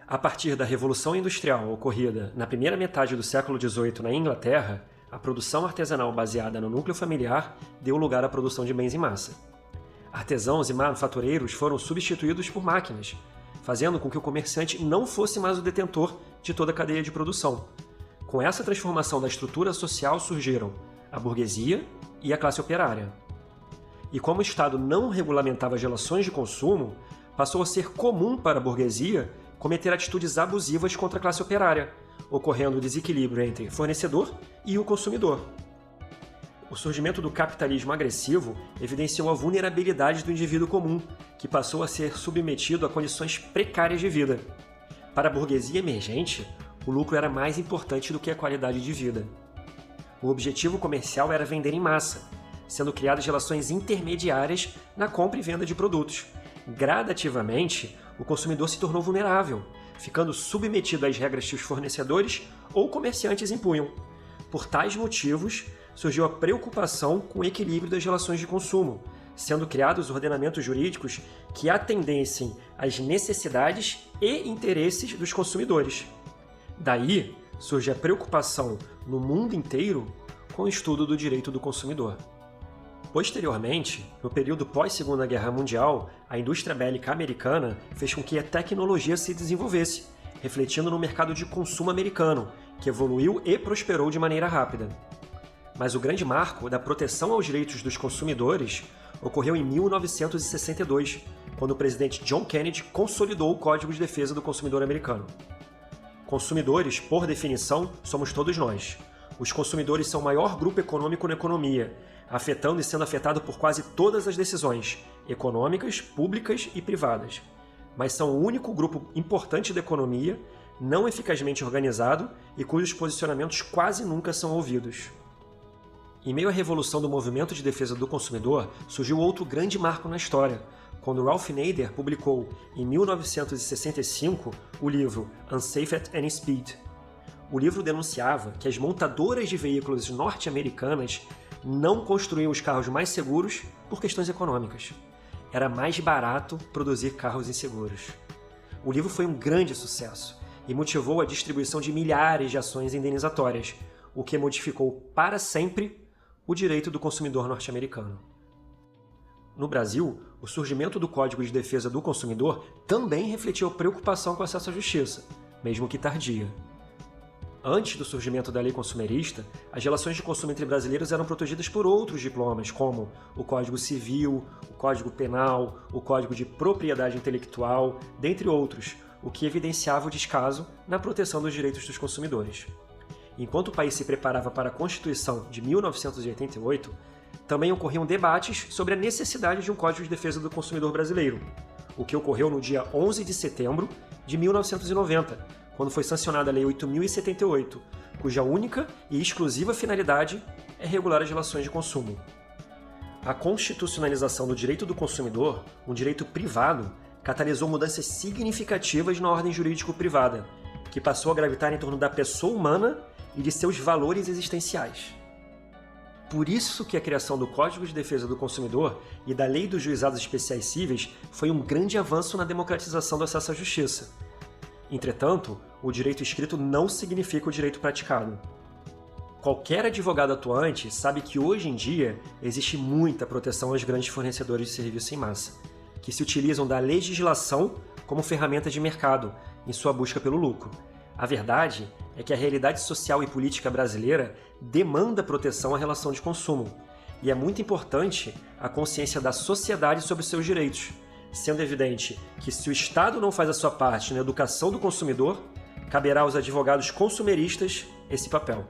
A partir da Revolução Industrial ocorrida na primeira metade do século XVIII na Inglaterra, a produção artesanal baseada no núcleo familiar deu lugar à produção de bens em massa. Artesãos e manufatureiros foram substituídos por máquinas, fazendo com que o comerciante não fosse mais o detentor de toda a cadeia de produção. Com essa transformação da estrutura social surgiram a burguesia e a classe operária. E como o Estado não regulamentava as relações de consumo, passou a ser comum para a burguesia cometer atitudes abusivas contra a classe operária, ocorrendo o desequilíbrio entre fornecedor e o consumidor. O surgimento do capitalismo agressivo evidenciou a vulnerabilidade do indivíduo comum, que passou a ser submetido a condições precárias de vida. Para a burguesia emergente, o lucro era mais importante do que a qualidade de vida. O objetivo comercial era vender em massa, sendo criadas relações intermediárias na compra e venda de produtos. Gradativamente, o consumidor se tornou vulnerável, ficando submetido às regras que os fornecedores ou comerciantes impunham. Por tais motivos, surgiu a preocupação com o equilíbrio das relações de consumo, sendo criados ordenamentos jurídicos que atendessem às necessidades e interesses dos consumidores. Daí surge a preocupação no mundo inteiro com o estudo do direito do consumidor. Posteriormente, no período pós-Segunda Guerra Mundial, a indústria bélica americana fez com que a tecnologia se desenvolvesse, refletindo no mercado de consumo americano, que evoluiu e prosperou de maneira rápida. Mas o grande marco da proteção aos direitos dos consumidores ocorreu em 1962, quando o presidente John Kennedy consolidou o Código de Defesa do Consumidor americano. Consumidores, por definição, somos todos nós. Os consumidores são o maior grupo econômico na economia, afetando e sendo afetado por quase todas as decisões econômicas, públicas e privadas. Mas são o único grupo importante da economia, não eficazmente organizado e cujos posicionamentos quase nunca são ouvidos. Em meio à revolução do movimento de defesa do consumidor, surgiu outro grande marco na história, quando Ralph Nader publicou, em 1965, o livro Unsafe at Any Speed. O livro denunciava que as montadoras de veículos norte-americanas não construíam os carros mais seguros por questões econômicas. Era mais barato produzir carros inseguros. O livro foi um grande sucesso e motivou a distribuição de milhares de ações indenizatórias, o que modificou para sempre o direito do consumidor norte-americano. No Brasil, o surgimento do Código de Defesa do Consumidor também refletiu a preocupação com o acesso à justiça, mesmo que tardia. Antes do surgimento da lei consumerista, as relações de consumo entre brasileiros eram protegidas por outros diplomas, como o Código Civil, o Código Penal, o Código de Propriedade Intelectual, dentre outros, o que evidenciava o descaso na proteção dos direitos dos consumidores. Enquanto o país se preparava para a Constituição de 1988, também ocorriam debates sobre a necessidade de um Código de Defesa do Consumidor brasileiro, o que ocorreu no dia 11 de setembro de 1990, quando foi sancionada a Lei 8.078, cuja única e exclusiva finalidade é regular as relações de consumo. A constitucionalização do direito do consumidor, um direito privado, catalisou mudanças significativas na ordem jurídico-privada, que passou a gravitar em torno da pessoa humana e de seus valores existenciais. Por isso que a criação do Código de Defesa do Consumidor e da Lei dos Juizados Especiais Cíveis foi um grande avanço na democratização do acesso à justiça. Entretanto, o direito escrito não significa o direito praticado. Qualquer advogado atuante sabe que hoje em dia existe muita proteção aos grandes fornecedores de serviço em massa, que se utilizam da legislação como ferramenta de mercado em sua busca pelo lucro. A verdade é que a realidade social e política brasileira demanda proteção à relação de consumo, e é muito importante a consciência da sociedade sobre seus direitos, sendo evidente que se o Estado não faz a sua parte na educação do consumidor, caberá aos advogados consumeristas esse papel.